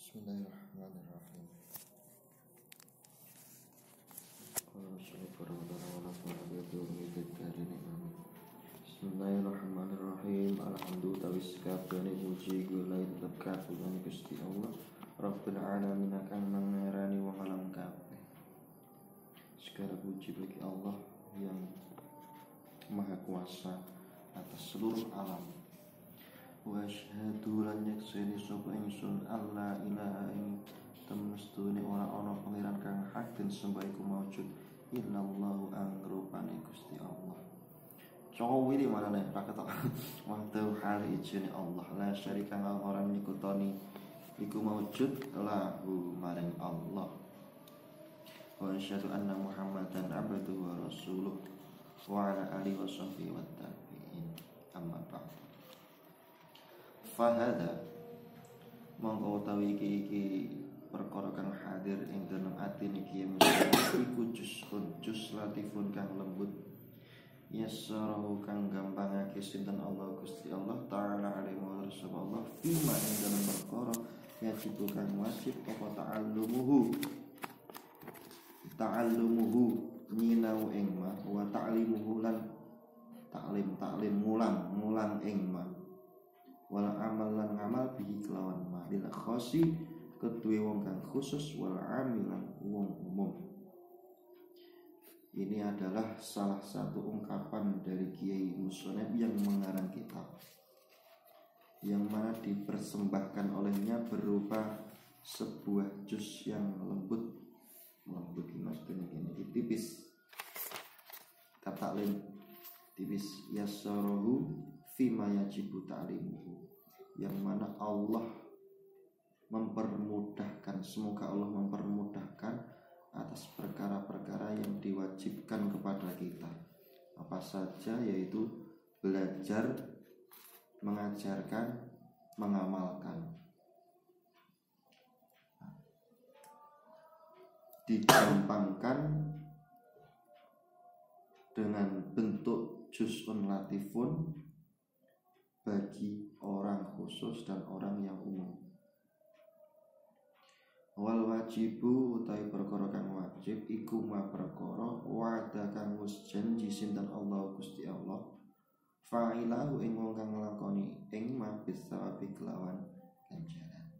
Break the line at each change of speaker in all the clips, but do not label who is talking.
Bismillahirrahmanirrahim. Bismillahirrahmanirrahim. Alhamdulillah kabehane puji guna tetep kagungane Gusti Allah Rabbul alamin kang ngerani wong alam kabeh. Segala puji bagi Allah yang Maha Kuasa atas seluruh alam. Wa asyhadu lan yakseni sapa ingsun alla ilaha ing temestune ora ana pangeran kang hak den sembah iku maujud illallah angrupane Gusti Allah. Cowok ini mana nih rakyat waktu hari ijini Allah la syarika orang nikutoni iku maujud lahu maring Allah. Wa asyhadu anna Muhammadan abduhu wa rasuluh wa ala alihi wa sahbihi wa tabi'in. Amma ba'd. Fahada mongko utawi iki perkara kang hadir ing dalem atine iki iku jus latifun kang lembut yassarahu kang gampangake sinten Allah Gusti Allah taala alaihi wa sallam fima ing dalem perkara yajib kang wajib apa ta'allumuhu nyinau ing ma wa ta'limuhu lan ta'lim mulang ing ma wal amal lan ngamal bihi kelawan ma lil khosi keduwe wong kang khusus wal amilan wong umum. Ini adalah salah satu ungkapan dari Kiai Musoneb yang mengarang kitab, yang mana dipersembahkan olehnya berupa sebuah juz yang lembut maksudnya gini, tipis, taklim tipis yassarahu fima yajibu ta'limuhu, yang mana Allah mempermudahkan, semoga Allah mempermudahkan atas perkara-perkara yang diwajibkan kepada kita, apa saja, yaitu belajar, mengajarkan, mengamalkan. Digampangkan dengan bentuk juz'un latifun bagi orang khusus dan orang yang umum. Wal wajibu utawi perkara kang wajib iku ma perkara wa'ada kang wis janji sinten Allah Gusti Allah fa'ilahu ing wong kang nglakoni ing ma bisawabi kelawan ganjaran.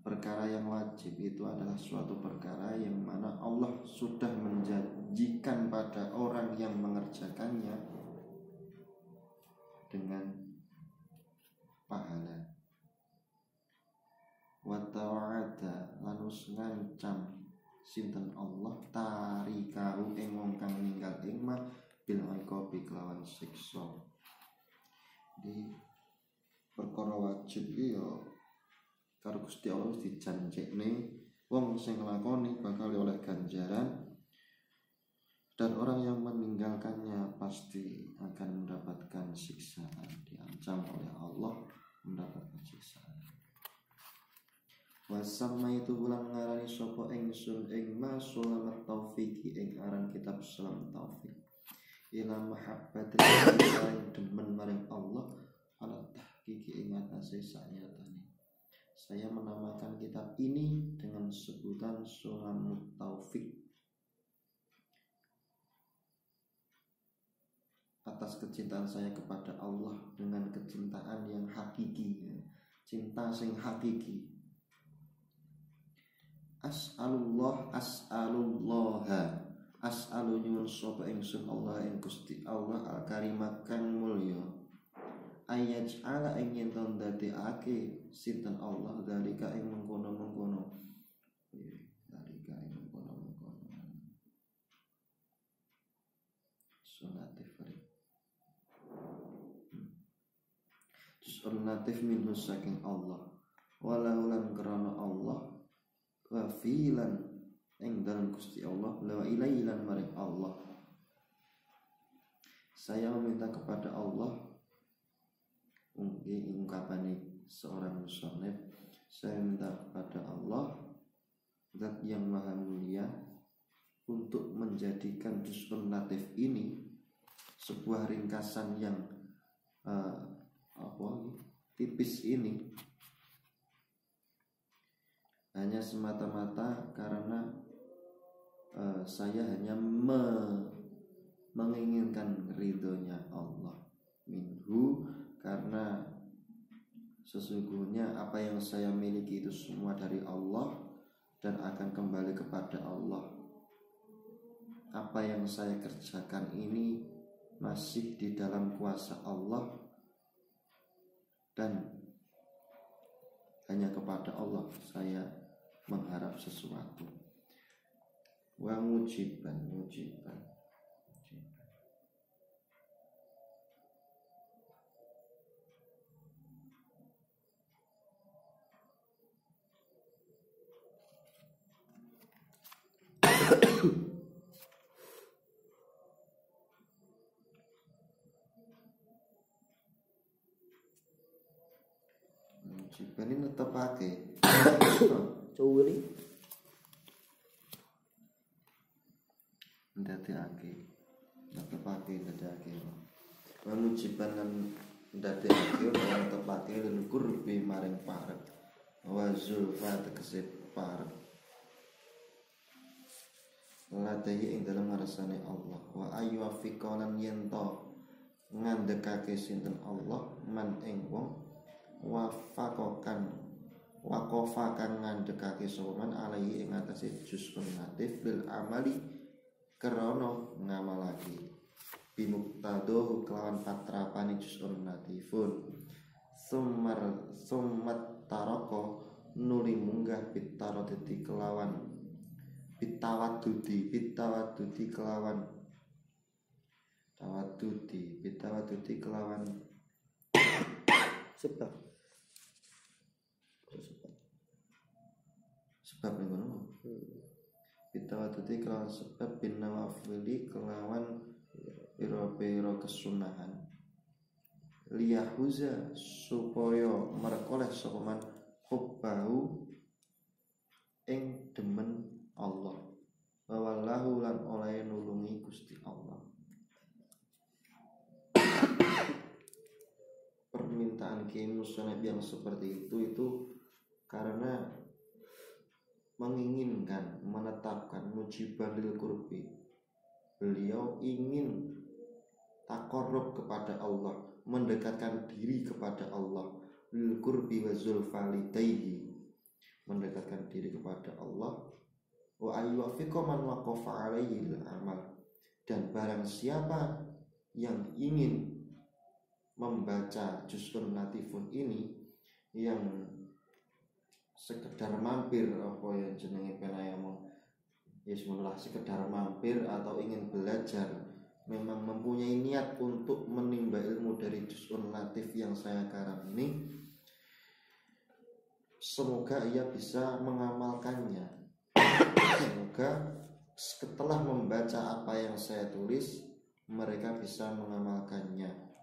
Perkara yang wajib itu adalah suatu perkara yang mana Allah sudah menjanjikan pada orang yang mengerjakannya dengan pahala. Wa ta'ada lanus ngancam sinten Allah tarikahu ing wong kang ninggal ing ma bil iqabi kelawan siksa. Di perkara wajib iki ya karo Gusti Allah dijanjekne wong sing nglakoni bakal oleh ganjaran, dan orang yang meninggalkannya pasti akan mendapatkan siksaan, diancam oleh Allah mendapatkan siksaan. Wasamma itu ulang ngarani sapa ingsun ing ma sulamat taufiki ing aran kitab Sulam Taufik ila mahabbati paring demen maring Allah ala tahqiqi ing atase sayatane. Saya menamakan kitab ini dengan sebutan Sulamut Taufik atas kecintaan saya kepada Allah dengan kecintaan yang hakiki, cinta sing hakiki. As'alu nyuwun sapa ingsun Allah ing Gusti Allah al-karimah kang mulya ayaj'ala ing yen ndadekake sinten Allah dalika ing mengkono-mengkono sunnatif minhu saking Allah walaulan karana Allah wafilan ing dalam Gusti Allah lawa ilailan maring Allah. Saya meminta kepada Allah, ungkapan seorang musonef, saya minta kepada Allah Zat yang maha mulia untuk menjadikan juz'un latif ini sebuah ringkasan yang tipis ini hanya semata-mata karena saya hanya menginginkan ridhonya Allah. Minhu, karena sesungguhnya apa yang saya miliki itu semua dari Allah dan akan kembali kepada Allah. Apa yang saya kerjakan ini masih di dalam kuasa Allah dan hanya kepada Allah saya mengharap sesuatu. Wa mujiban. Mujiban ini netepake.
Cuwili
Ndadekake. Wa mujiban lan ndadekake utawa netepake lil qurbi maring parek. Wa zulfa tegese parek. Ladahi ing dalam ngarsane Allah. Wa ayu afiqalan yento ngandekake sinten Allah man ing wong waqafa kang ngandekake sapa man alaihi ing atase juz'un latif bil amali krana ngamalake bimuqtadahu kelawan patrapane juz'un latifun summat taraka nuli munggah bitaradudi kelawan bitawadudi kelawan sebab ning ngono. Bitawadudi kelawan sebab bin nawafili kelawan pira-pira kesunahan. Liyahuza supaya merkoleh sapa man hubbahu ing demen Allah. Wa wallahu lan oleh nulungi Gusti Allah. Permintaan Kiai Musonab yang seperti itu karena menginginkan, menetapkan mujiban lil qurbi. Beliau ingin takarrub kepada Allah, mendekatkan diri kepada Allah, lil qurbi wa zulfalidaihi, mendekatkan diri kepada Allah. Wa ayyufiqa man waqafa alaihi lil amal, dan barang siapa yang ingin membaca juz'un latifun ini yang sekedar mampir apa yang jenenge penaya mau bismillah sekedar mampir atau ingin belajar memang mempunyai niat untuk menimba ilmu dari juz'un latif yang saya karang ini, semoga ia bisa mengamalkannya. Semoga setelah membaca apa yang saya tulis mereka bisa mengamalkannya.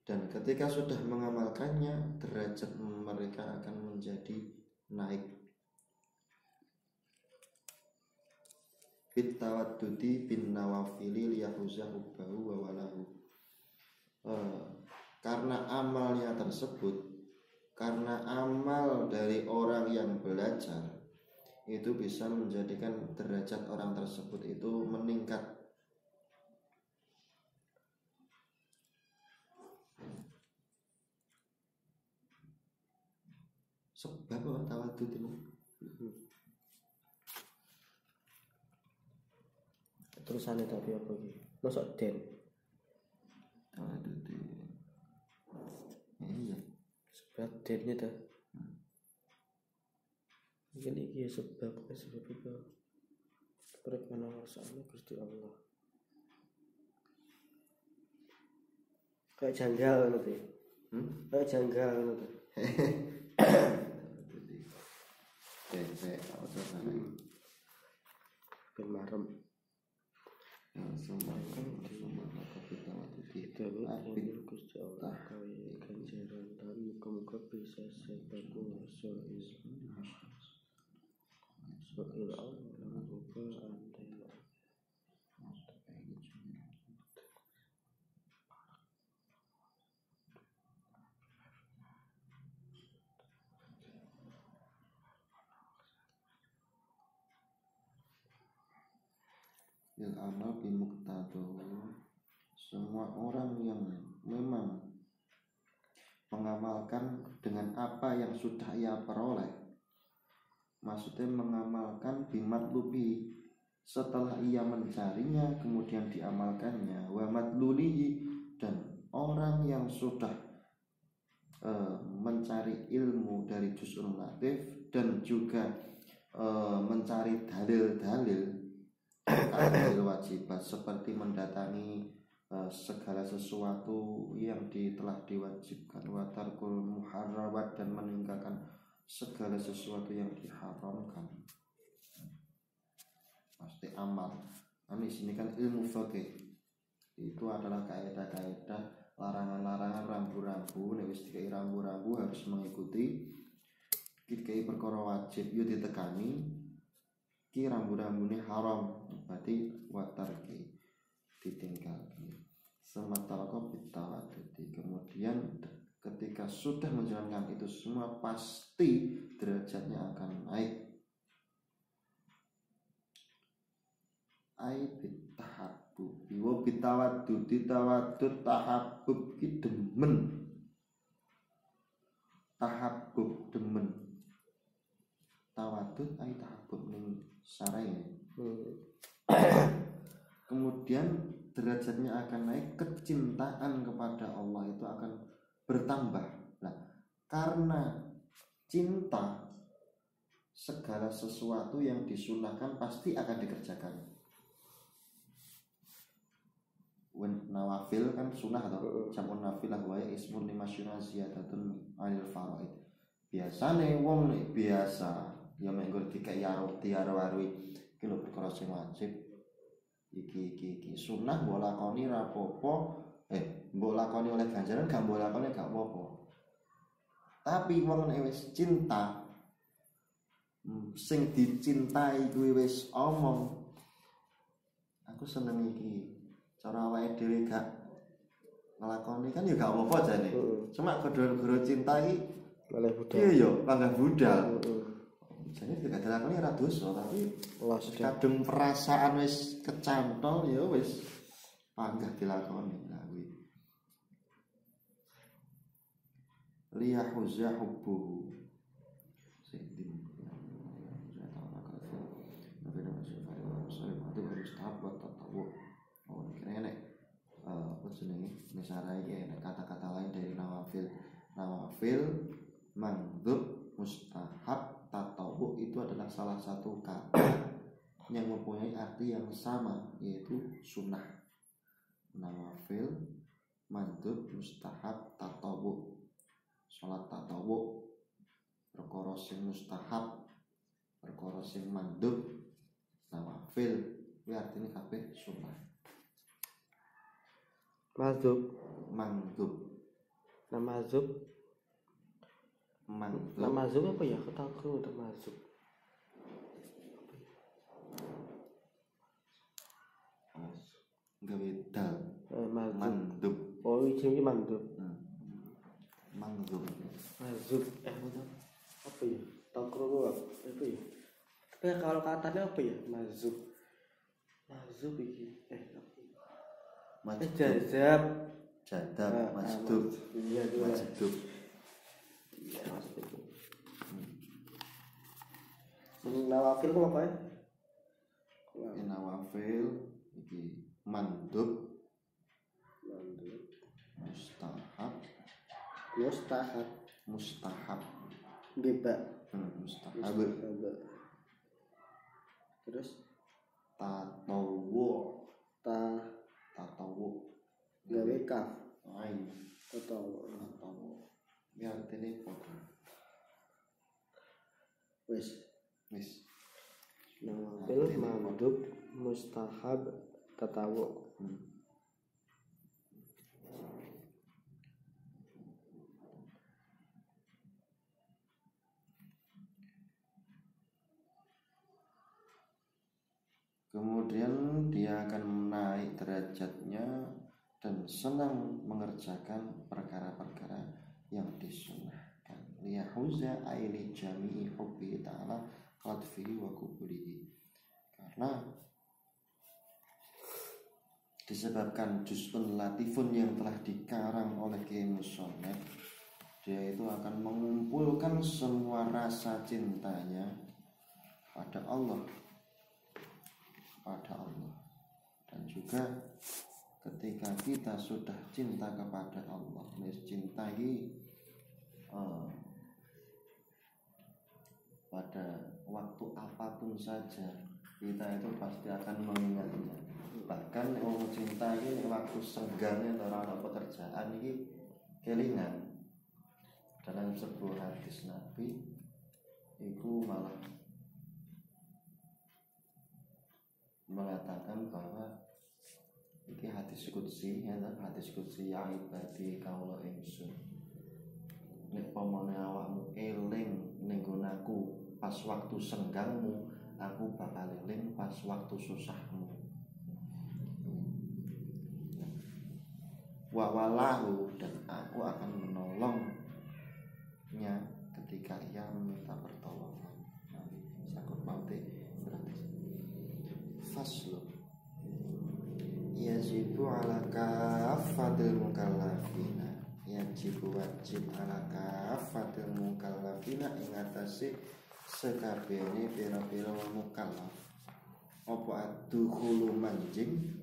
Dan ketika sudah mengamalkannya, derajat mereka akan menjadi naik. Bitawaddudi bin nawafili liyahuza hubbahu wa walahu. Karena amalnya tersebut, karena amal dari orang yang belajar itu bisa menjadikan derajat orang tersebut itu meningkat. Sebab apa tawadud itu?
terusane tapi apa iki? Mosok den.
Tawadud. Iya.
Sebab dennya dah. Ini ya sebab itu perkenan warsane Gusti Allah. Kayak janggal nanti. Kayak janggal nanti.
Apa sana?
Kemarem.
Semua kita
Kita Gusti Allah kaya ganjaran dan muka-muka bisa sebaku soal Allah buka antena.
bil amal bimuqtadahu, semua orang yang memang mengamalkan dengan apa yang sudah ia peroleh, maksudnya mengamalkan bimatlubi, setelah ia mencarinya kemudian diamalkannya, wa matlulihi, dan orang yang sudah mencari ilmu dari juz'ul latif dan juga mencari dalil-dalil dalil wajibat seperti mendatangi segala sesuatu yang telah diwajibkan, wa tarkul muharramat, dan meninggalkan segala sesuatu yang diharamkan, pasti amal. Di sini kan ilmu fikih itu adalah kaidah-kaidah larangan-larangan, rambu-rambu. Nek wis dikai rambu-rambu harus mengikuti. Dikai perkara wajib yo ditekani, ki rambu-rambune haram berarti watarki ditinggalkan. Sementara bitawadudi, kemudian ketika sudah menjalankan itu semua pasti derajatnya akan naik. Ai bitahabbub wa bitawaddud, tawaddud tahabbub ki demen, tahabbub demen, tawaddud ai tahabbub ning sarai. Kemudian derajatnya akan naik, kecintaan kepada Allah itu akan bertambah. Nah, karena cinta, segala sesuatu yang disunahkan pasti akan dikerjakan. Nawafil kan sunnah atau jamun nafilah wa ismun limasyuna ziyadatun alil faraid. Biasane wong nek biasa ya menggo dikai tiaro-arwi iki lho perkara sing wajib. Iki sunnah mbok lakoni ra apa-apa, mbok lakoni oleh ganjaran, gak mbok lakoni gak apa-apa. Tapi wong nek wis cinta, sing dicintai kuwi wis omong, aku seneng iki, cara awake dhewe gak nglakoni kan ya gak apa-apa jane. Cuma gara-gara cinta iki malah budal. Iya ya, panggah budal. Jane gak dilakoni ora dosa, tapi kadung perasaan wis kecantol ya wis panggah dilakoni. Nah kuwi. Liyahuzza hubbuhu. Misalnya ini kata-kata lain dari nawafil. Nawafil, mandhub, mustahab, tatawu itu adalah salah satu kata yang mempunyai arti yang sama, yaitu sunnah. Nawafil, mandhub, mustahab, tatawu. Salat tatawu, perkara sing mustahab, perkara sing mandhub, nawafil, kuwi artine kabeh sunnah.
Mazhub. Nama mazhub. Nama mazhub apa ya? Aku tahu untuk mazhub.
Gawe dal. Mandub.
Oh, ini mandub.
Mazhub.
Apa ya? Tahu krono apa ya? Tapi kalau katanya apa ya? Mazhub iki. Jadab,
masdub.
Iya,
masdub.
Iya, masdub. Nawafil itu apa ya?
Nawafil iki mandub, mustahab.
Beba.
Mustahab.
Terus
tatawu.
Gawe kaf.
Ain.
Tatawu.
Ya artine apa?
Wis.
Nawafil,
mandub, mustahab, tatawu.
Kemudian dia akan naik derajatnya dan senang mengerjakan perkara-perkara yang disunahkan. Liyahuza aili jami'i hubbi ta'ala qadfihi wa kubulihi. Karena disebabkan juz'un latifun yang telah dikarang oleh Kiai Musonef, dia itu akan mengumpulkan semua rasa cintanya pada Allah, dan juga ketika kita sudah cinta kepada Allah, cintai pada waktu apapun saja kita itu pasti akan mengingatnya. Bahkan orang cinta ini waktu senggangnya atau pekerjaan ini kelingan. Dalam sebuah hadis Nabi itu malah mengatakan bahwa ini hadis qudsi, hadis qudsi ya ibadi kaula ingsun, nek pamane awakmu eling ning aku pas waktu senggangmu, aku bakal eling pas waktu susahmu. Wa walahu, dan aku akan menolongnya ketika ia meminta pertolongan. Sakut maute berarti faslu yajibu ala kafatil mukallafina, yajibu wajib ala kafatil mukallafina ing atase sekabehane pira-pira mukallaf apa adkhulu manjing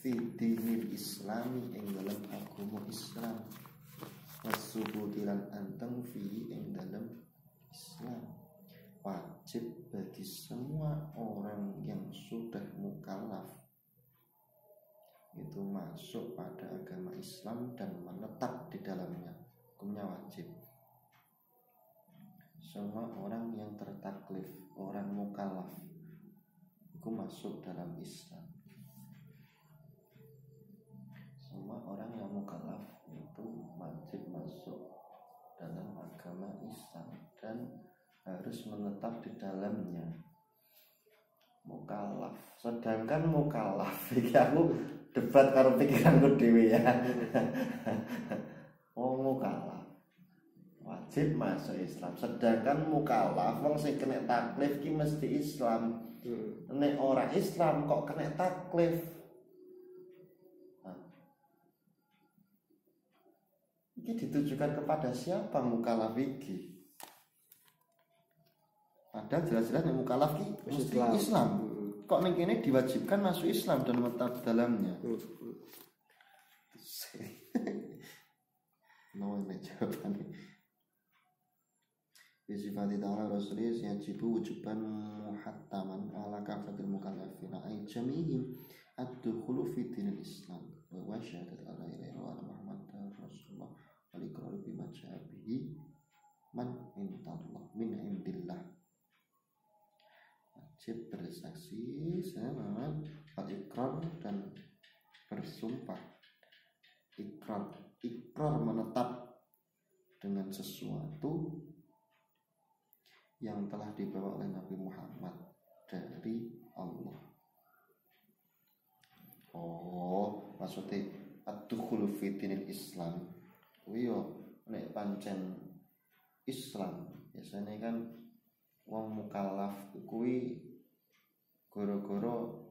fi dinil islami ing dalam agama Islam, wasubutilan anteng fi ing dalam Islam. Wajib bagi semua orang yang sudah mukallaf itu masuk pada agama Islam dan menetap di dalamnya, hukumnya wajib. Semua orang yang tertaklif, orang mukallaf itu masuk dalam Islam. Semua orang yang mukallaf itu wajib masuk dalam agama Islam dan harus menetap di dalamnya. Mukallaf, sedangkan mukallaf iki aku debat karo pikiranku dhewe ya. Wong mukallaf wajib masuk Islam, sedangkan mukallaf wong sing kena taklif ki mesti Islam. Nek ora Islam kok kena taklif. Ini ditujukan kepada siapa mukallaf iki? Padahal jelas-jelas yang mukallaf ki mesti Islam. Kok ning kene diwajibkan masuk Islam dan menetap dalamnya? No, ini jawabannya. Bisifati ta'ala rasulih yajibu wujuban muhattaman ala kafatil mukallafina ay jamihim ad-dukhulu fi dinil Islam wa syahadat alla ilaha illallah Muhammadar Rasulullah wal iqrar bima ja'a bihi man indallah min indillah. Wajib bersaksi sama al-iqrar dan bersumpah. Ikrar menetap dengan sesuatu yang telah dibawa oleh Nabi Muhammad dari Allah. Oh, maksudnya ad-dukhulu fi dinil Islam. Kuwi yo nek pancen Islam, biasanya kan wong mukallaf kuwi goro-goro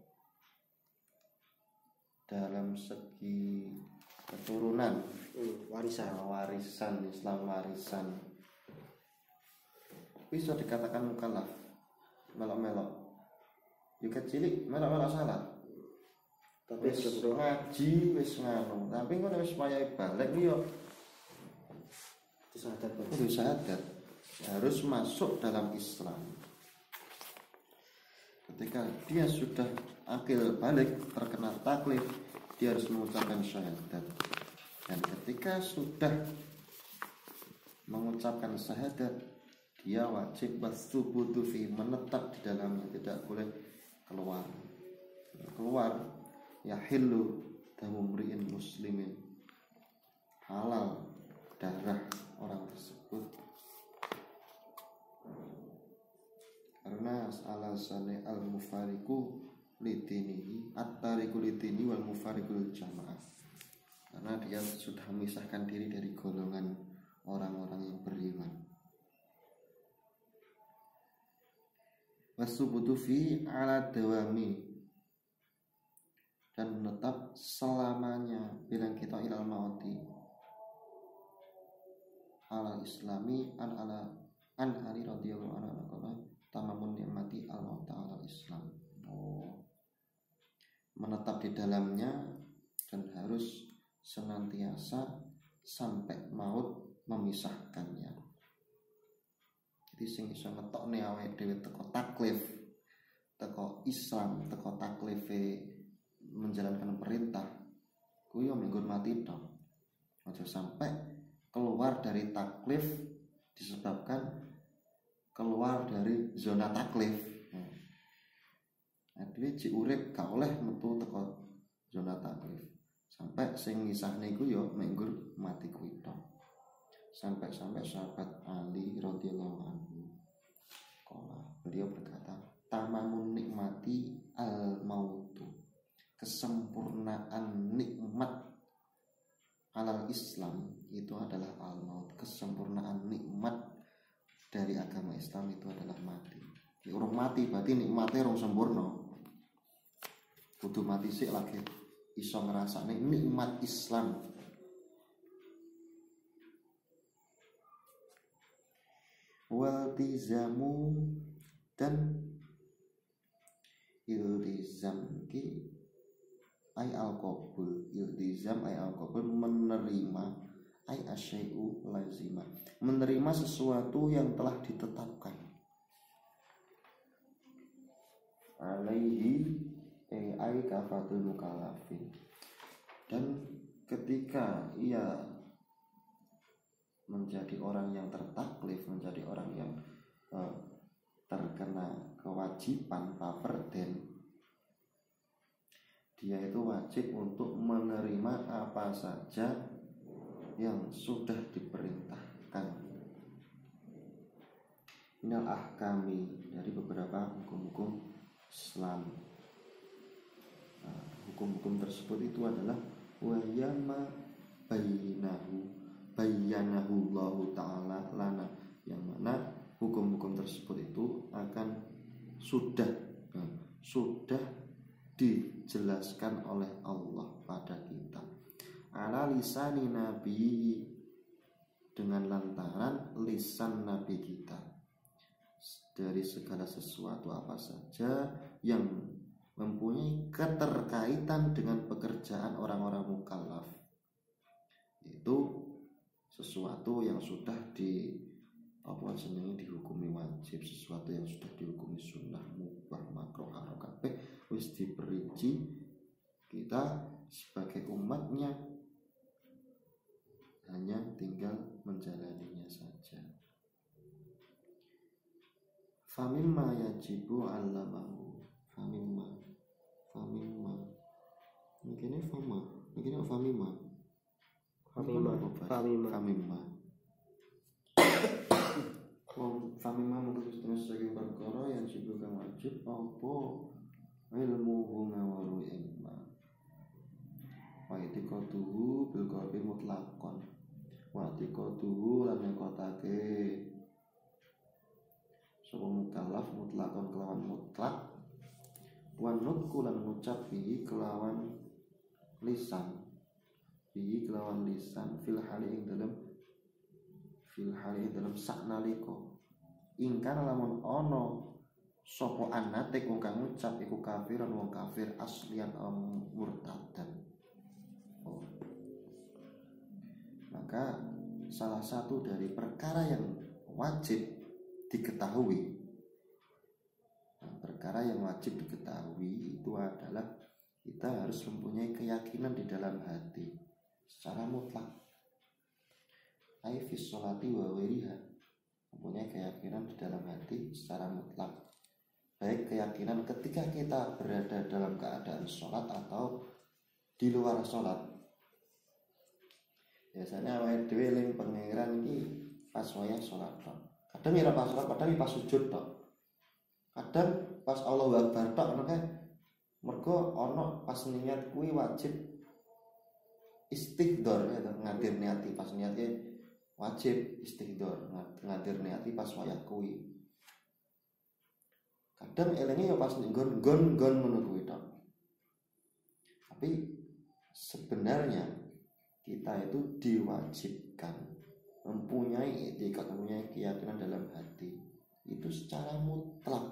dalam segi keturunan, warisan Islam, warisan bisa dikatakan mukallaf. Melok-melok juga cilik melok-melok salat, tapi wis ngaji wis nganu, tapi ngono wis wayahe balik yo syahadat harus masuk dalam Islam. Ketika dia sudah akil balik, terkena taklif, dia harus mengucapkan syahadat. Dan ketika sudah mengucapkan syahadat, dia wajib wasubutu fi, menetap di dalamnya, tidak boleh keluar. Yahillu damumri'in muslimin, halal darah orang tersebut karena alasannya al-mufariqu lidinihi at-tariqu lidini wal mufariqul jamaah, karena dia sudah memisahkan diri dari golongan orang-orang yang beriman. Wasubutu fi ala dawami, dan menetap selamanya bilang kita ilal mauti ala islami an Ali radhiyallahu anhu tamamun nikmati al maut ala Islam. Menetap di dalamnya dan harus senantiasa sampai maut memisahkannya. Jadi sing iso ngetokne awake dhewe teko taklif, teko Islam, teko taklife menjalankan perintah, kuwi yo menggon mati tok. Aja sampai keluar dari taklif disebabkan keluar dari zona taklif. Dhewe jek urip gak oleh metu teko zona taklif. Sampai sing ngisahne iku yo menggur mati kuwi tok. Sampai sahabat Ali radhiyallahu anhu beliau berkata, tamamun nikmati al mautu, kesempurnaan nikmat alal Islam itu adalah al maut. Kesempurnaan nikmat dari agama Islam itu adalah mati. Urung mati berarti nikmatnya urung sempurna. Kudu mati sik lagi iso ngrasakne nikmat Islam. Waltizamu dan iltizam ki ay al-qabul. Iltizam ay al-qabul, menerima ay asyai'u lazima, menerima sesuatu yang telah ditetapkan. Alaihi ay kafatul mukallafin. Dan ketika ia menjadi orang yang tertaklif, menjadi orang yang terkena kewajiban paverden, dia itu wajib untuk menerima apa saja yang sudah diperintahkan. Minal ahkami, dari beberapa hukum-hukum Islam. Hukum-hukum tersebut itu adalah wayama bayyanahu Allah Ta'ala lana, yang mana hukum-hukum tersebut itu akan sudah dijelaskan oleh Allah pada kita ala lisani nabi, dengan lantaran lisan nabi kita, dari segala sesuatu apa saja yang mempunyai keterkaitan dengan pekerjaan orang-orang mukallaf, itu sesuatu yang sudah dihukumi wajib, sesuatu yang sudah dihukumi sunnah, mubah, makruh, haram, kabeh wis diperinci. Kita sebagai umatnya hanya tinggal menjalaninya saja. Famimma yajibu allamahu, famimma mungkin famimma mengkhususkan sebagai perkara yang juga wajib apa ilmu ngawaru iman wa itiqaduhu bil qalbi mutlaqan wa itiqaduhu lan ngkotake sapa mukallaf mutlaqan kelawan mutlak wa nutqu lan ngucap bihi kelawan lisan fil hali dalam saknalika ingkang lamun ana sapa anatik wong kang ngucap iku kafiran, wong kafir aslian murtadan. Maka salah satu dari perkara yang wajib diketahui, itu adalah kita harus mempunyai keyakinan di dalam hati secara mutlak. Ai fi sholati wa ghairiha, mempunyai keyakinan di dalam hati secara mutlak, baik keyakinan ketika kita berada dalam keadaan sholat atau di luar sholat. Biasanya awake dhewe eling pangeran iki pas wayah sholat tok. Kadang ora pas sholat, kadang pas sujud tok. Kadang pas Allahu Akbar tok, ana mergo ana pas niat kuwi wajib istighfar ya, ngadir niati pas niatnya wajib istighfar, ngadir niati pas wayah kuwi. Kadang elenge ya pas nggon ngono kuwi tok. Tapi sebenarnya kita itu diwajibkan mempunyai etika, mempunyai keyakinan dalam hati itu secara mutlak,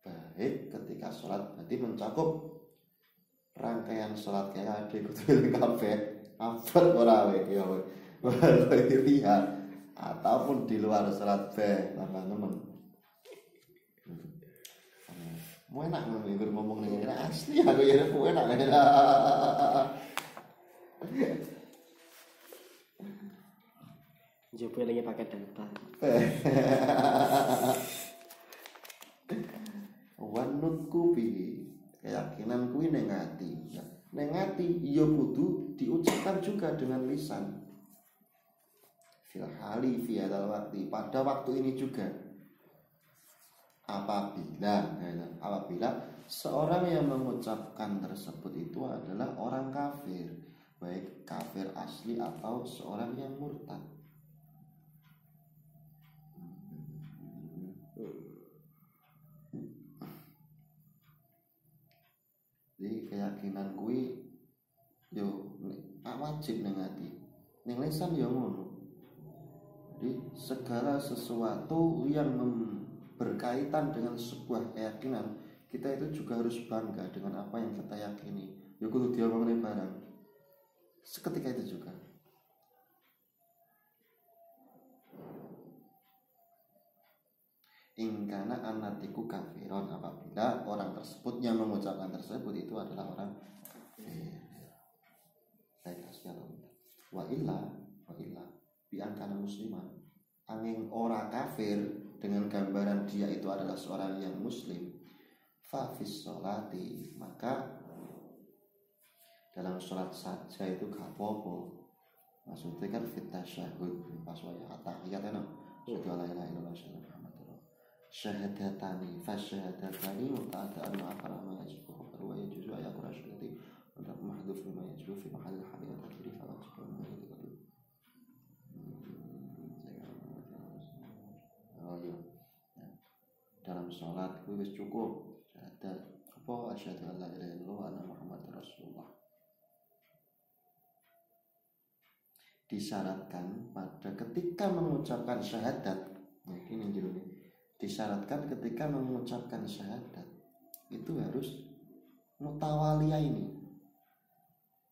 baik ketika sholat berarti mencakup rangkaian sholat kayak ada kudu kabeh abad ora wae ya lihat ataupun di luar sholat be tambah nemen. Mau enak ngomong nih asli aku ya mau enak.
Jopo lagi pakai data.
Wanutku bi keyakinan kuwi ning ati. Ning ati ya kudu diucapkan juga dengan lisan. Fil hali fi hadzal waqti, pada waktu ini juga. Apabila seorang yang mengucapkan tersebut itu adalah orang kafir, baik kafir asli atau seorang yang murtad. Jadi keyakinan kui yo wajib ning ati. Ning lisan yo ngono. Jadi segala sesuatu yang berkaitan dengan sebuah keyakinan, kita itu juga harus bangga dengan apa yang kita yakini. Ya kudu diomongin barang. Seketika itu juga. Ingkana anatiku kafiron, apabila orang tersebut yang mengucapkan tersebut itu adalah orang kafir. Baik sekali. Wa illa biangkana musliman, angin orang kafir dengan gambaran dia itu adalah seorang yang muslim, fa fis sholati, maka dalam sholat saja itu gak apa-apa. Maksudnya kan fit tasyahud pas waya tahiyat ana syahadu la ilaha illallah syahadatani fasyahadatani muta'adaan ma'akala ma yajibu wa yajuzu ayakura syahadati untuk mahduf lima yajibu fi mahal halilat akhiri falat sebelum menjadi dalam sholat itu wis cukup syahadat apa asyhadu an la ilaha illallah wa anna muhammadar rasulullah. Disyaratkan pada ketika mengucapkan syahadat, ini dulu nih. Disyaratkan ketika mengucapkan syahadat itu harus mutawaliyah ini,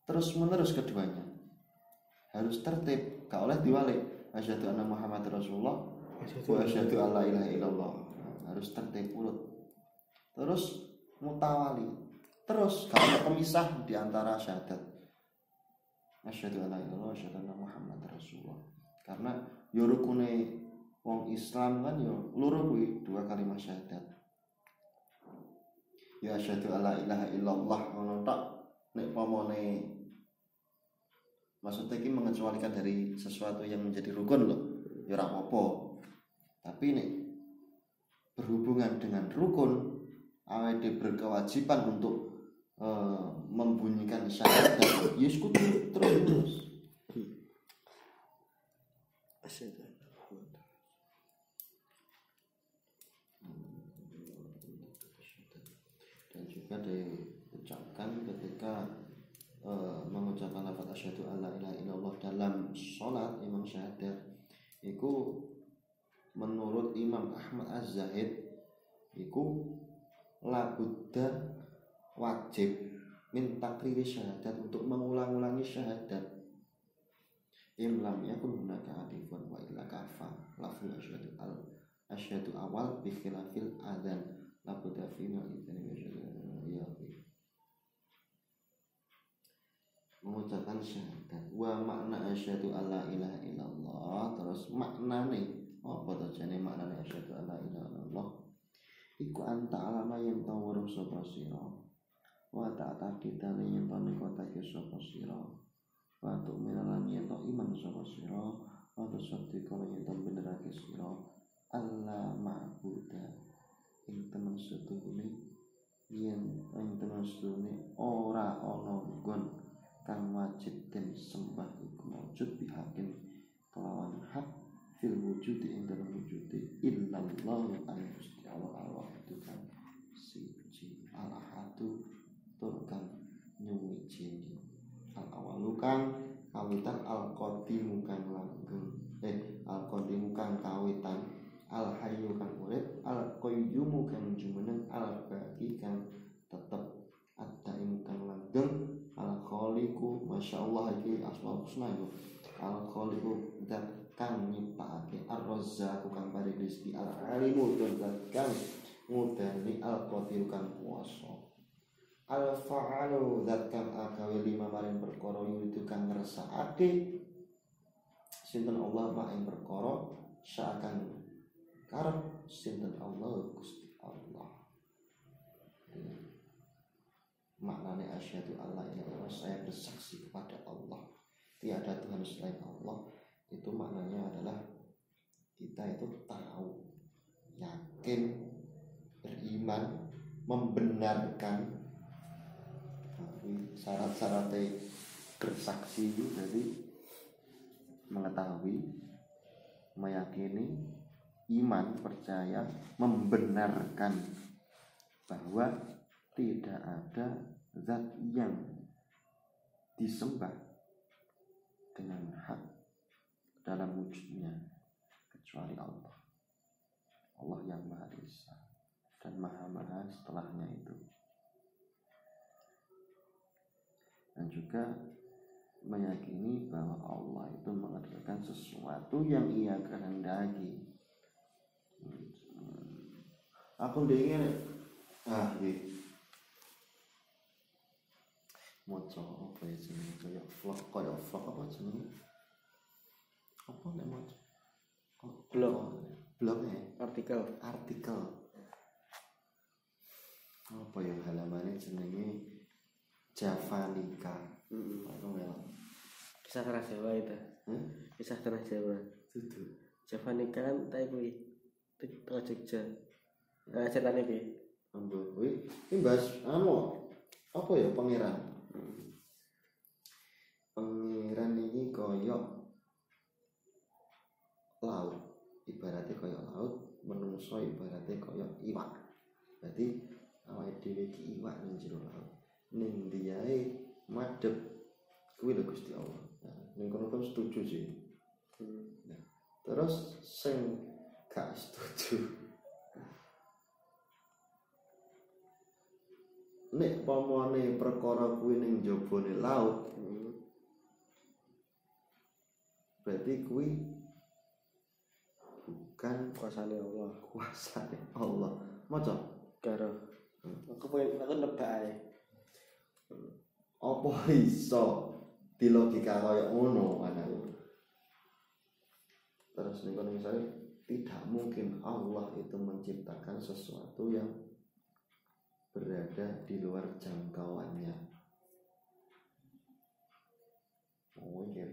terus menerus keduanya harus tertib, gak oleh diwalik asyhadu anna muhammadar rasulullah wa asyhadu an la ilaha illallah. Harus tertib urut, terus mutawali, terus gak ada pemisah di antara syahadat asyhadu an la ilaha illallah asyhadu anna muhammadar rasulullah. Karena yo rukune wong Islam kan yo loro kuwi dua kalimat syahadat. Ya asyhadu alla ilaha illallah ngono tok nek pomone maksudnya iki mengecualikan dari sesuatu yang menjadi rukun loh. Ya ora apa-apa. Tapi nek berhubungan dengan rukun awake berkewajiban untuk membunyikan syahadat ya kudu terus.
Asyhadu
juga diucapkan ketika mengucapkan lafaz asyhadu alla ilaha illallah dalam sholat imam syahadat itu menurut Imam Ahmad Az-Zahid itu labudda wajib min takriri syahadat untuk mengulang-ulangi syahadat. Imlam yakun hunaka alifun wa illa kafa lafzu asyhadu awal bi khilafil adzan labudda fi mengucapkan syahadat wa makna asyhadu alla ilaha illallah. Terus maknane apa to jane maknane asyhadu alla ilaha illallah iku anta alama yen ta weruh sapa sira wa ta'taqidane yen ta nekotake sapa sira wa tu'minalan yen ta iman sapa sira wa tusaddiqan yen ta benerake sira alla ma'buda ing temen setuhune yen ing temen setuhune ora ana nggon kang wajib den sembah iku maujud bihakin kelawan hak fil wujudi ing dalam wujudi illallah an Gusti Allah itu kan siji al-ahadu tur kang nyuwijini. Al awalu kang kawitan al qadimu kang langgeng. Al qadimu kang kawitan, al hayyu kang urip, al qayyumu kang jumeneng, al baqi kang tetep, ad-daimu kang langgeng, al khaliqu masyaallah iki asmaul husna yo. Al khaliqu zat kang nyiptakake, ar-razzaqu kang paring rezeki, al alimu zat kang ngudani, al qadiru kang kuwasa. Al fa'alu zat kang agawe lima maring perkara yuridu kang ngersakake sinten Allah maring perkara saakan karep sinten Allah Gusti Allah. Maknanya asyhadu alla ilaha illallah, saya bersaksi kepada Allah tiada Tuhan selain Allah. Itu maknanya adalah kita itu tahu, yakin, beriman, membenarkan. Syarat-syaratnya bersaksi itu jadi mengetahui, meyakini, iman, percaya, membenarkan bahwa tidak ada zat yang disembah dengan hak dalam wujudnya kecuali Allah. Allah yang Maha Esa dan Maha setelahnya itu. Dan juga meyakini bahwa Allah itu mengerjakan sesuatu yang Ia kehendaki. Aku ingin moco apa ya jenenge, kaya vlog apa jenenge? Apa nek moco? Blog
artikel.
Apa ya halamannya jenenge? Javanica. Aku melok.
Kisah tanah Jawa itu. Kisah tanah Jawa.
Itu.
Javanica kan ta kuwi. Teko Jogja. Nah, ceritane piye?
Ambo kuwi bahas apa ya pangeran. Pangeran iki koyok laut. Ibaratnya koyok laut, menungso ibaratnya koyok iwak. Berarti awake dhewe iki iwak ning jero laut. Ning diae madhep kuwi lho Gusti Allah. Nah, ning kono kan setuju sih. Nah, terus sing gak setuju. Nek pamane perkara kuwi ning jabone laut, berarti kuwi bukan kuasane Allah. Maca
karo. Aku nebak ae.
Apa iso di logika kaya ngono anakku. Terus ning kono misalnya tidak mungkin Allah itu menciptakan sesuatu yang berada di luar jangkauannya. Mikir.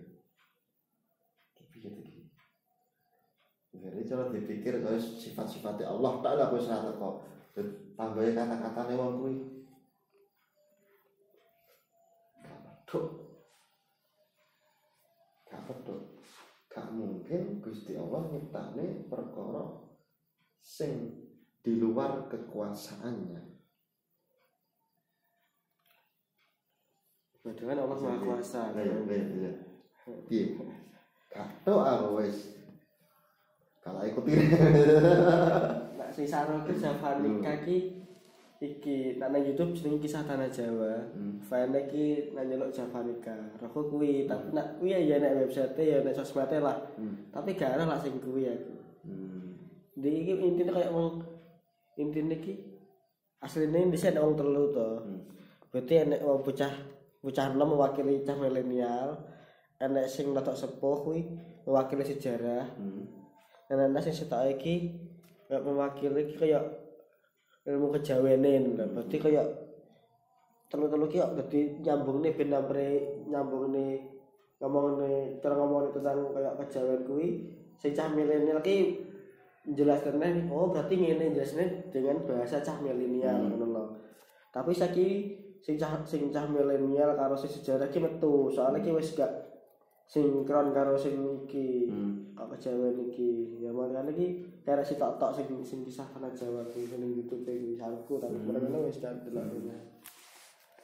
Jadi cara dipikir kaya sifat-sifatnya Allah tak lah wis ra teko. Tambahe kata-katane wong kuwi. Gak betul. Gak mungkin Gusti Allah nyiptane perkara sing di luar kekuasaannya.
Berarti kan Allah Maha Kuasa.
Iya. Piye? Kato aku wis. Kalau ikuti.
Nek sing sarung ke Javanica iki nang YouTube jeneng Kisah Tanah Jawa. File iki nang nyeluk Javanica. Rohku kuwi, tapi nek kuwi ya nek website ya nek sosmed lah. Tapi gak ada lah sing kuwi aku. Di iki intine kaya wong intine iki asline dhisik wong telu to. Berarti nek wong bocah enom mewakili cah milenial, enek sing rada sepuh kuwi mewakili sejarah. Enek sing setok iki mewakili kaya ilmu kejaweane. Berarti kaya telu-telu ki kok dadi nyambungne ben nyambungne ngomongne cara ngomong tentang kaya kejawen kuwi sing cah milenial ki jelasane oh berarti ngene jelasane dengan bahasa cah milenial ngono lho. Tapi saiki sing cah milenial karo sing sejarah ki metu soalnya ki wis gak sinkron karo sing iki kok kejawen iki ya makane iki karek sitok-tok sing Kisah Tanah Jawa kuwi ning YouTube iki sarku tapi bener wis gak delok.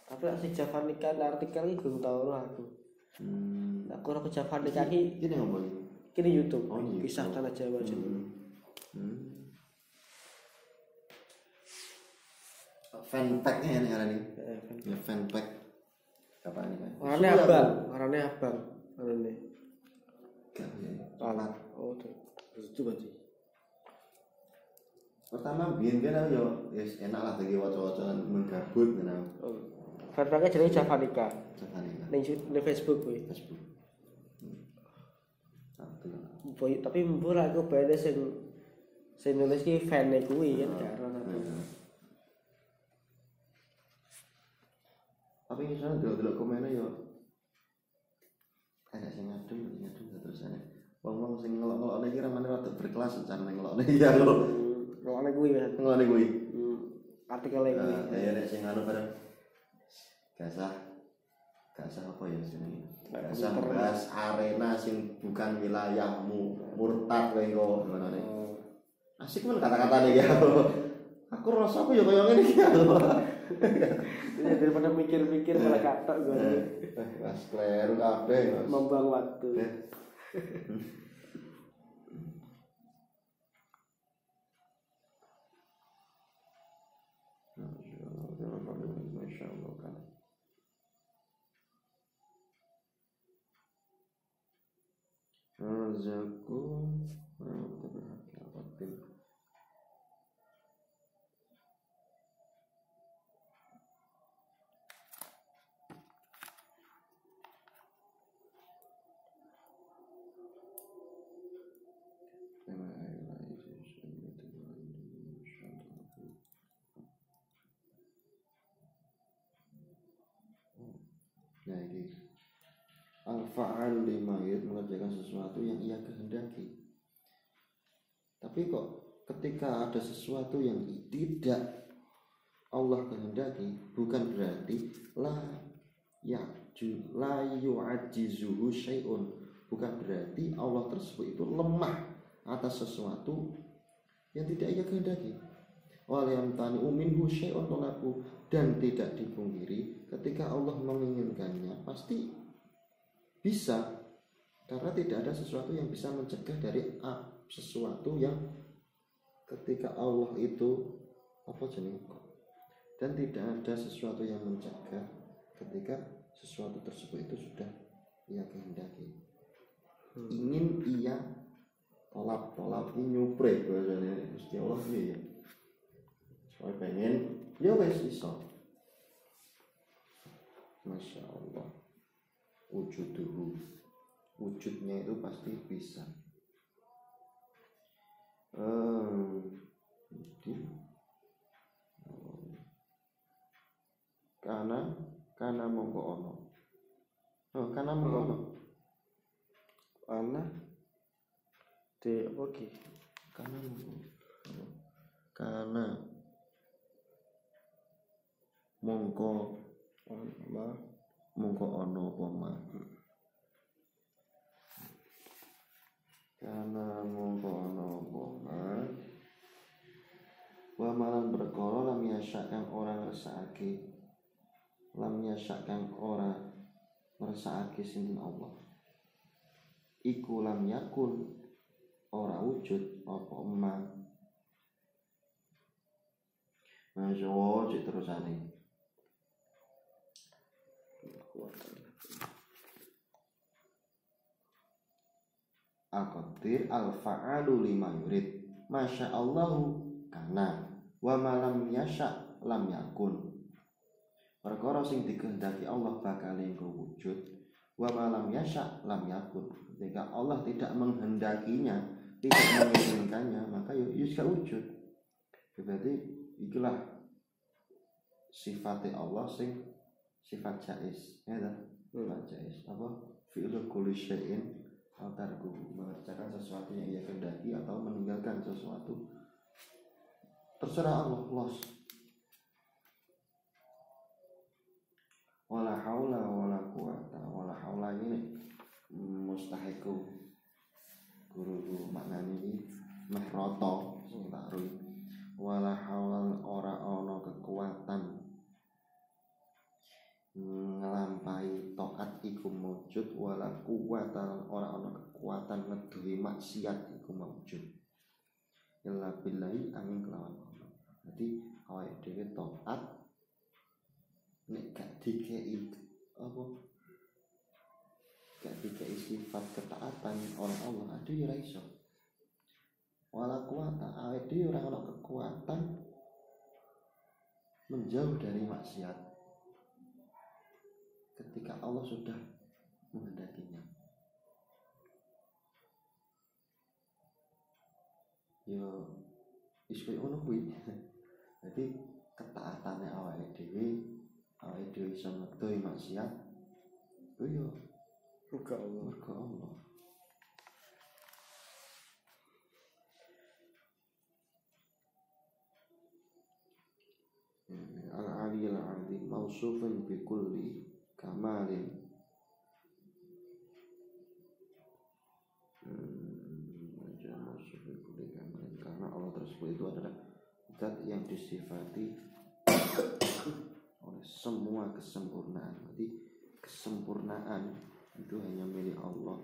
Tapi nek sing Javanika artikel iki gurung tau aku. Aku ora ke Javanika iki
Ini apa ini?
kini YouTube.
Oh, ini
Kisah
YouTube.
Tanah Jawa jenenge.
Fanpack-nya ini ini.
Heeh.
Ya fanpack. Apa ini kan?
Warnane abang, warnane abang. Warnane.
Gak ya.
Alat. Oh, itu berarti.
Pertama biyen kan yo wis enak lah dadi waca-wacan menggabut ngono.
Oh. Fanpage jenenge Javanika.
Javanika.
Ning Facebook kuwi.
Facebook.
Tapi mbok lah aku bayar sing nulis ki fan-e kuwi kan karo aku.
Tapi misalnya delok-delok komennya yo agak sing ngadem terus ana. Wong-wong sing ngelok-ngelokne iki ramane rada berkelas cara ngelokne ya lho.
Ngelokne kuwi kan.
Ngelokne kuwi.
Artikele kuwi.
Ya nek sing anu bareng gasah apa ya jenenge? Gasah bahas arena sing bukan wilayahmu, murtad kowe kok ngono nek. Asik men kata-katane ya. Aku rasa aku ya koyo ngene iki ya.
Ya daripada mikir-mikir malah katok gue.
Mas kleru kabeh, Mas.
Membuang waktu.
Masyaallah kan. Razakum Nah ini al-fa'al lima mengerjakan sesuatu yang ia kehendaki. Tapi kok ketika ada sesuatu yang tidak Allah kehendaki, bukan berarti la yu'ajizuhu syai'un, bukan berarti Allah tersebut itu lemah atas sesuatu yang tidak ia kehendaki. Walayamtani minhu syai'un tolabu, dan tidak dipungkiri ketika Allah menginginkannya pasti bisa, karena tidak ada sesuatu yang bisa mencegah dari sesuatu yang ketika Allah itu apa jenis, dan tidak ada sesuatu yang mencegah ketika sesuatu tersebut itu sudah ia kehendaki. Ingin ia tolak ini nyupre bahasanya Gusti Allah ya. Soal pengen ya wes iso. Masya Allah. Wujudnya itu pasti bisa. Karena mongko ono. Karena mongko ono.
Ana de apa ki?
Karena mongko ono apa ma. Karena mongko ono apa ma. Wa malan perkara lam yasyak kang ora ngersakake. Lam yasyak kang ora ngersakake sinten Allah. Iku lam yakun ora wujud apa ma. Masya Allah, cik terusane. Al-Qadir al-fa'alu lima yurid. Masya Allahu kana wa malam yasha lam yakun. Perkara sing dikehendaki Allah bakal engko wujud, wa malam yasha lam yakun. Ketika Allah tidak menghendakinya, tidak menginginkannya, maka ya gak wujud. Berarti itulah sifatnya Allah sing sifat jaiz, ya dah. Sifat jaiz apa? Fi'lu kulli syai'in atau tarku, mengerjakan sesuatu yang ia kehendaki atau meninggalkan sesuatu. Terserah Allah, los. Wala haula wala quwata. Wala haula ini mustahiku. Guru maknanya ini mehroto sing tak ruwi. Wala haula ora ana kekuatan maujud wala quwata ora ana kekuatan ngeduwi maksiat iku maujud illa billahi angin kelawan Allah. Jadi awake dhewe taat nek gak dikei apa gak dikei sifat ketaatan oleh Allah ada ya ora iso. Wala quwata awake dhewe ora ana kekuatan menjauh dari maksiat ketika Allah sudah menghendakinya. Yo wis koyo ngono kuwi. Jadi ketaatane awake dhewe iso ngedohi maksiat itu yo
Muga Allah.
mergo Allah. Al-aliyil azim mausufun bi kulli kamalin. Karena Allah tersebut itu adalah zat yang disifati oleh semua kesempurnaan. Jadi kesempurnaan itu hanya milik Allah.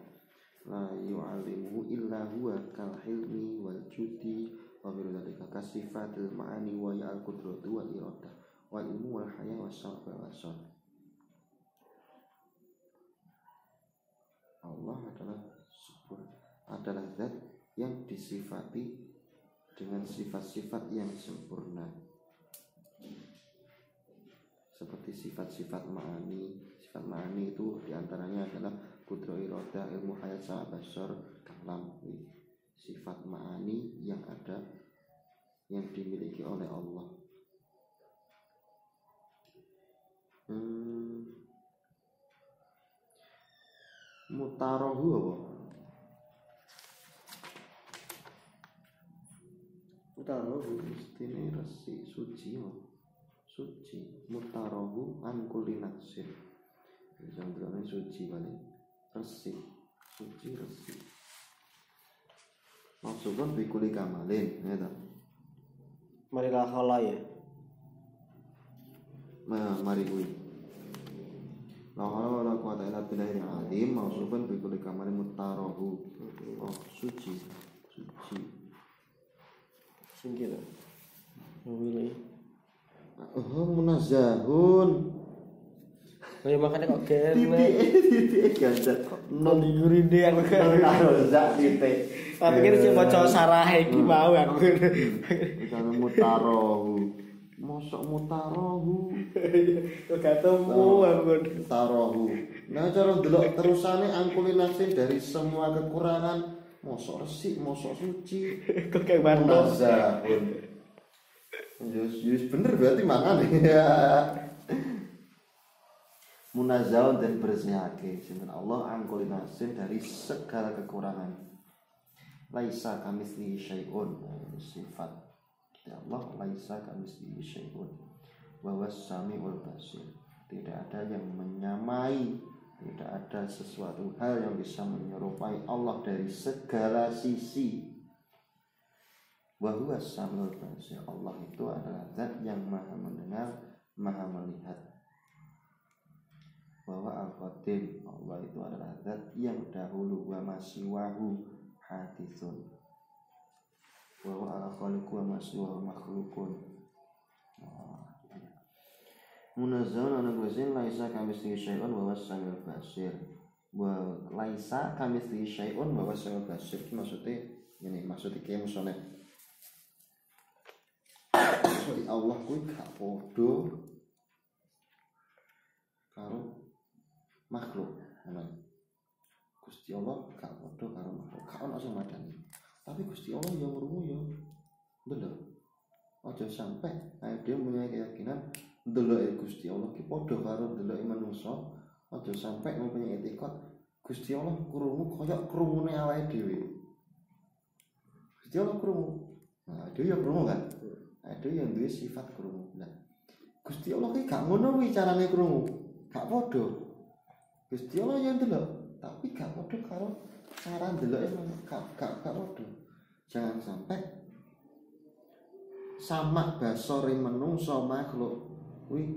La yu'allimuhu illa huwa kal hilmi wal judi wa bidzalika kasifatil ma'ani wa ya'al qudratu wal iradah wal ilmu wal haya was sabr wal asar. Allah adalah zat yang disifati dengan sifat-sifat yang sempurna, seperti sifat-sifat ma'ani. Sifat ma'ani itu diantaranya adalah kudro iroda, ilmu hayat, sama basar, kalam. Sifat ma'ani yang ada, yang dimiliki oleh Allah. Mutarohu apa?
Mutarohu
Mestine resi suci apa? Suci. Mutarohu an kulli nafsin. Jangan suci paling resi. Suci resi. Maksudnya bikuli kamalin, ya tak?
marilah khala ya.
Mari kuwi. La hawla wala quwata illa billahil azim mausufan bi kulli kamalin mutarahu. Oh, suci.
Singkir. Ngene.
Oh, munazzahun.
Oh ya makanya kok kene.
Titik gajah.
Non digurinde aku kan.
Karo zak titik.
Tak pikir sing maca sarahe iki mau aku.
Ikan mutarahu. Mosok mutarahu.
Kok ketemu aku.
Mutarahu. Nah, cara delok terusane angkulinasin dari semua kekurangan. Mosok resik, mosok suci.
Kok kayak mantan.
Munazzahun. Yus bener berarti mangane ya. Munazzahun dan bersihake sinten Allah angkulinasin dari segala kekurangan. Laisa kamitslihi syai'un, sifat ya Allah laisa kamitslihi syai'un wa huwas samiul basir. Tidak ada yang menyamai, tidak ada sesuatu hal yang bisa menyerupai Allah dari segala sisi. Wa huwas samiul basir. Allah itu adalah zat yang maha mendengar, maha melihat. Bahwa al-qadim, Allah itu adalah zat yang dahulu wa masiwahu hadithun. Bahwa al-khaliqu wa masiwahu makhlukun. Munazzahun ana kuwi laisa kamitslihi syai'un wa huwas samiul basir. Wa laisa kamitslihi syai'un wa huwas samiul basir. Maksudnya ngene, maksudnya iki musone Allah kuwi gak padha karo makhluk, Gusti Allah gak padha karo makhluk, gak ono sing madani. Tapi Gusti Allah yo ngrungu yo ndelok. Aja sampe dhewe punya keyakinan ndeloke Gusti Allah ki padha karo ndeloke manungsa. Aja sampe mempunyai etikot Gusti Allah krungu kaya krungune awake dhewe. Gusti Allah krungu. Nah, dhewe yo krungu kan. Dhewe yo duwe sifat krungu. Nah, Gusti Allah ki gak ngono kuwi carane krungu. Gak padha. Gusti Allah yang delok, tapi gak padha karo cara ndeloke gak padha. Jangan sampai sama basore menungso makhluk kuwi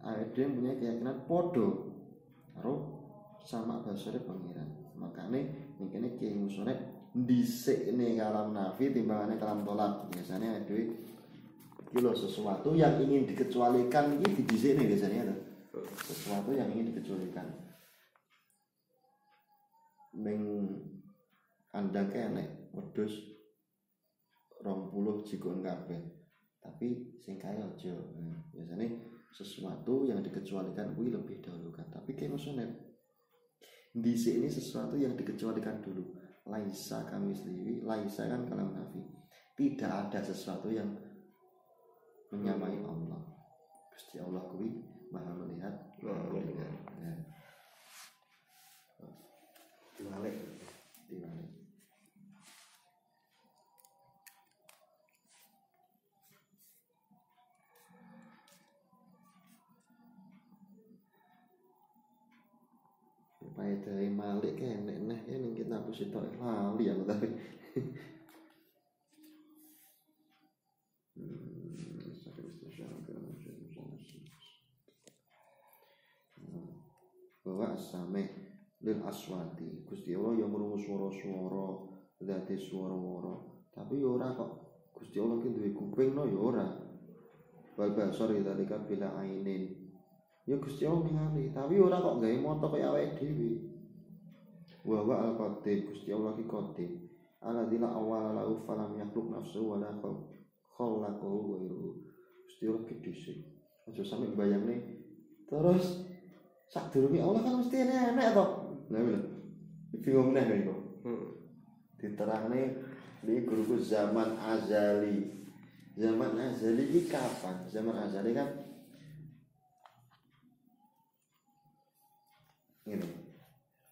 awake dhewe punya keyakinan padha karo sama basare pangeran. Makane ning kene Kiai Musone dhisikne kalam nafi timbangane kalam tolak. Biasanya ada iki lho sesuatu yang ingin dikecualikan iki didhisikne biasanya lho. Sesuatu yang ingin dikecualikan. Ning kandang enek wedhus 20 jikon kabeh. Tapi sing kae aja. Biasanya sesuatu yang dikecualikan kuwi lebih dahulu kan. Tapi kayak maksudnya dhisik ini sesuatu yang dikecualikan dulu. Laisa kamislihi, laisa kan kalam nafi. Tidak ada sesuatu yang menyamai Allah. Gusti Allah kuwi Maha melihat, Maha mendengar. Ya. Diwalik. Supaya dari Malik kayak enek yang kita hapus itu lali ya tapi bahwa asame lil aswati Gusti Allah yang merungu swara-swara dadi swara-wara tapi ya ora kok Gusti Allah ki duwe kuping no ya ora wal basar dalika bila ainin ya Gusti Allah ningali tapi ora kok gawe mata kaya awake dhewe wa wa al qadir Gusti Allah ki qadir alladzina awwala lahu falam yakhluq nafsuhu wa la khalaqahu ghairuhu Gusti Allah ki dhisik aja sampe bayangne terus sadurunge Allah kan mesti enek to lha lho bingung neh kok diterangne di guruku zaman azali iki kapan zaman azali kan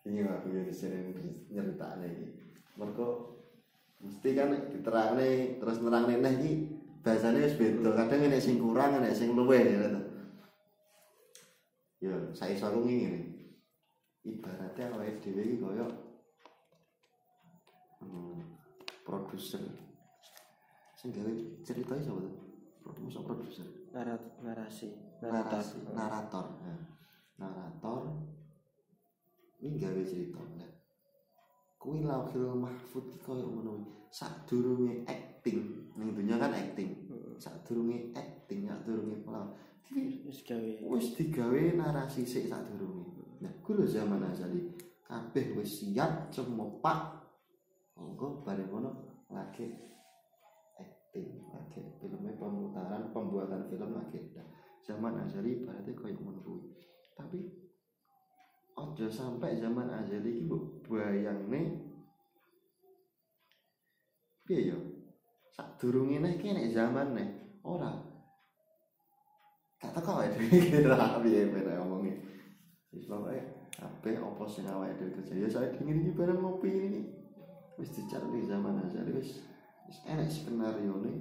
ini aku yang sering nyeritakne iki. Mergo mesti kan diterangne terus nerangne neh iki bahasane wis beda. Kadang enek sing kurang, enek sing luwih ya to. Ya, saiki aku ngene. Ibaratnya awake dhewe iki koyo produser. Sing gawe cerita iki sapa to? Produser. Narator. Narator ini gawe cerita nah kuwi Lauhul Mahfuz iki koyo ngono sadurunge acting ning dunya kan acting sadurunge acting sadurunge pelawak wis digawe narasi sik sadurunge nah kuwi lho zaman azali kabeh wis siap cemopak monggo bareng ngono lagi acting lagi filmnya pembuatan film lagi zaman azali berarti koyo ngono kuwi tapi aja sampai zaman azali iki mbok bayangne piye ya sadurunge nek iki nek zaman nek ora kata kau ya kira piye ben ngomongi wis pokoke kabeh apa sing awake dhewe kerja ya saya dingin iki bareng ngopi ini wis dicari zaman azali wis enek skenario ne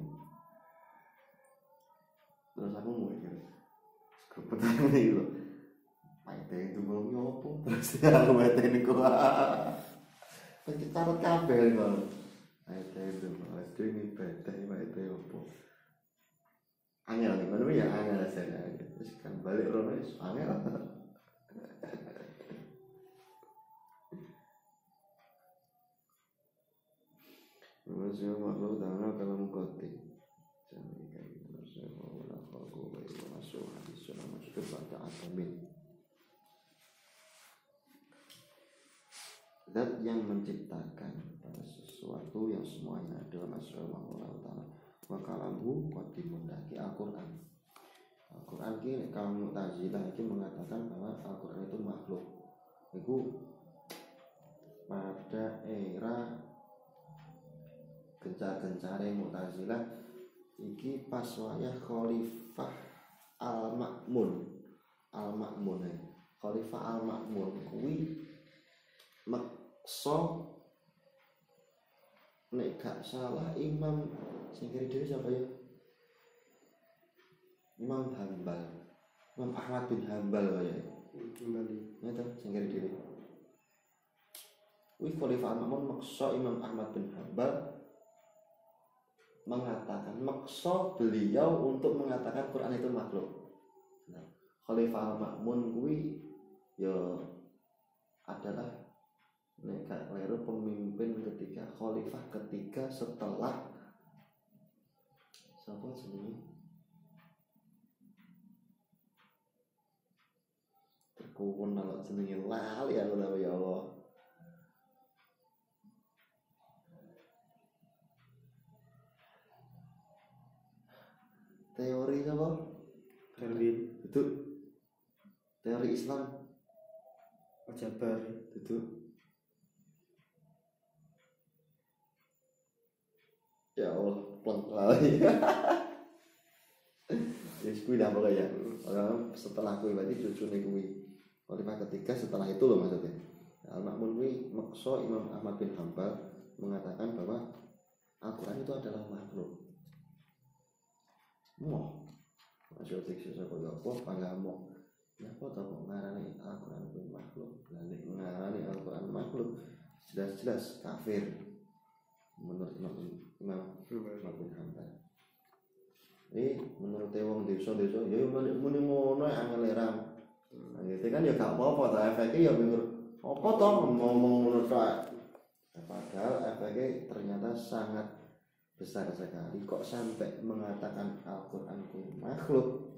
terus aku mau mikir kebetulan iki lho Maite itu belum nyopo terus aku maite ini kok pencetar kabel kok maite itu maite ini beda maite opo angel nih mana ya angel saya terus kan balik rono is angel masih makhluk tanah kalau mengkoti jangan kayak gitu masih mau lapor gue masuk hadis sudah masuk ke baca atamin Zat yang menciptakan pada sesuatu yang semuanya adalah Allah Ta'ala wa kalamu qadimun daki Al-Quran Al-Quran ini kalau Mu'tazilah ini mengatakan bahwa Al-Quran itu makhluk itu pada era gencar-gencare Mu'tazilah iki pas wayah Khalifah Al-Ma'mun Khalifah Al-Ma'mun kuwi maksa nek gak salah Imam sing kiri dhewe siapa ya? Imam Ahmad bin Hanbal kaya. Ngeten sing kiri dhewe. Kuwi Khalifah Al-Ma'mun maksa Imam Ahmad bin Hanbal mengatakan maksa beliau untuk mengatakan Quran itu makhluk. Nah, Khalifah Al-Ma'mun kuwi ya adalah nek gak keliru pemimpin ketiga, khalifah ketiga setelah siapa jenenge? Terkumpul kalau jenenge lali aku tahu ya Allah. Teori apa?
Darwin,
Itu teori Islam
Jabar.
itu. Ya Allah, plong lali. Wis kuwi dah pokoknya. Setelah kuwi berarti cucune kuwi. Khalifah ketiga setelah itu loh maksudnya. Al-Ma'mun kuwi maksa Imam Ahmad bin Hanbal mengatakan bahwa Al-Qur'an itu adalah makhluk. Moh. Masuk diksi sapa ya apa pangamu. Ya apa ta kok ngarani Al-Qur'an kuwi makhluk. Lah nek ngarani Al-Qur'an makhluk jelas-jelas kafir. Menurut Imam Ahmad bin Hanbal. Menurut wong desa-desa ya muni ngono angel eram. Gitu kan ya gak apa-apa ta efeke ya mikir apa to ngomong ngono tok. Padahal efeke ternyata sangat besar sekali. Kok sampai mengatakan Al-Qur'an ku makhluk?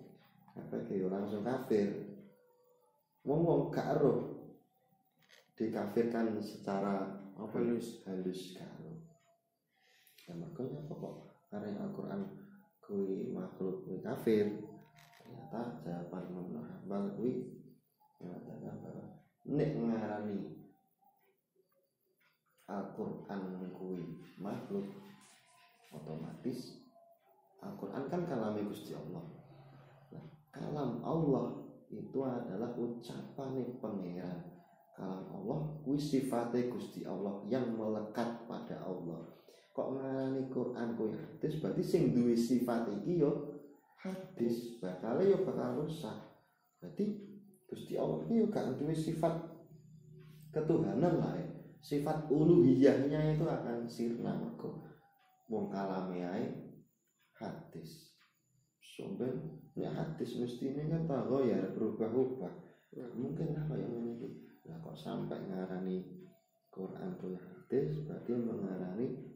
Efeke ya langsung kafir. Wong gak ero dikafirkan secara apa halus karo. Ya makanya apa kok karena Al-Qur'an kuwi makhluk kuwi kafir. Ternyata jawaban Imam Hanbal kuwi mengatakan bahwa nek ngarani Al-Qur'an kuwi makhluk otomatis Al-Qur'an kan kalame Gusti Allah. Nah, kalam Allah itu adalah ucapane pangeran. Kalam Allah kuwi sifate Gusti Allah yang melekat pada Allah. Kok ngarani Quran kuwi hadis berarti sing duwe sifat iki yo hadis, bakal rusak. Berarti Gusti Allah iki yo gak duwe sifat ketuhanan lah. Sifat uluhiyahnya itu akan sirna mergo wong kalame ae hadis. Sampeyan ya hadis mestine kan ya berubah-ubah. Mungkin apa yang ini? Lah kok sampai ngarani Quran kuwi hadis berarti mengarani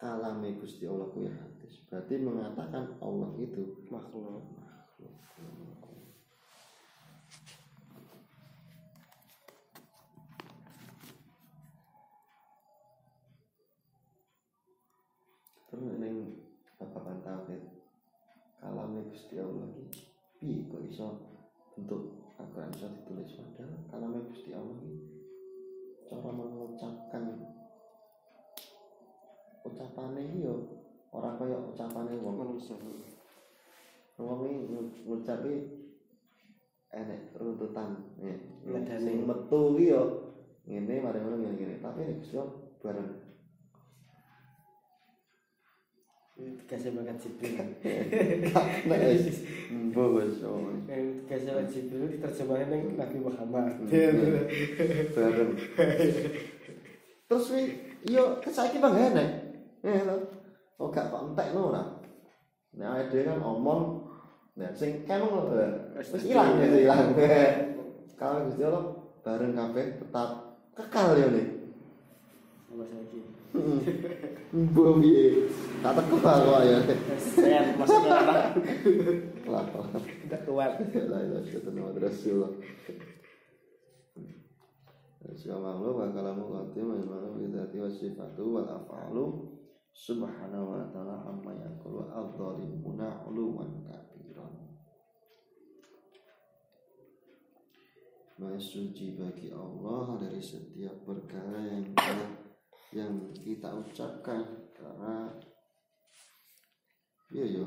kalame Gusti Allah kuwi hadis. Berarti mengatakan Allah itu makhluk. Terus ning babagan tauhid kalame Gusti Allah iki piye kok iso bentuk Al-Qur'an iso ditulis padahal kalame Gusti Allah iki cara mengucapkan ucapane iki yo ora kaya ucapane wong manusia. Wong iki ngucapi enek runtutan sing metu iki yo ngene mari ngono ngene tapi nek Gusti Allah bareng
dikasih makan Jibril.
nek wis mbos
Dikasih makan Jibril diterjemahin ning Nabi Muhammad.
Bareng. Terus yo saiki panggane. Oh gak kok entekno ora. Nek awake dhewe kan omong nek sing kemeng lho wis ilang. Kalau Gusti Allah bareng kabeh tetap kekal yo nih.
Sama saiki.
Mbok piye? Tak teko kok ya.
Sen maksudnya apa?
Lah.
Udah kuat.
La ilaha illallah Rasulullah. Subhanallah wa kalamu qatim wa imanu bi dzati wa sifatu wal af'alu subhanahu wa ta'ala amma yaqulu adh-dhalimuna 'uluwan kabiran. Maha suci bagi Allah dari setiap perkara yang kita ucapkan karena yo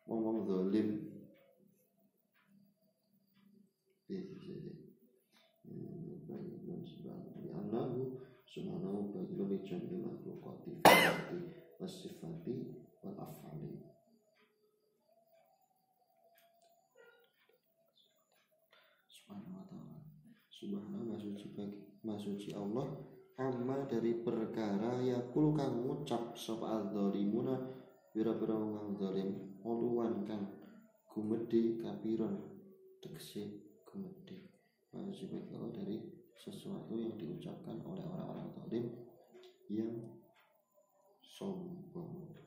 ngomong zalim subhanahu bagi lijami makhlukati wasifati wal af'ali. Subhanahu wa ta'ala subhanahu masuci Allah amma dari perkara yakul kang ngucap sapa adzalimuna pira-pira wong kang zalim uluwan kang gumedhe kapiron tegese gumedhe Wajib lahu dari sesuatu yang diucapkan oleh orang-orang zalim yang sombong.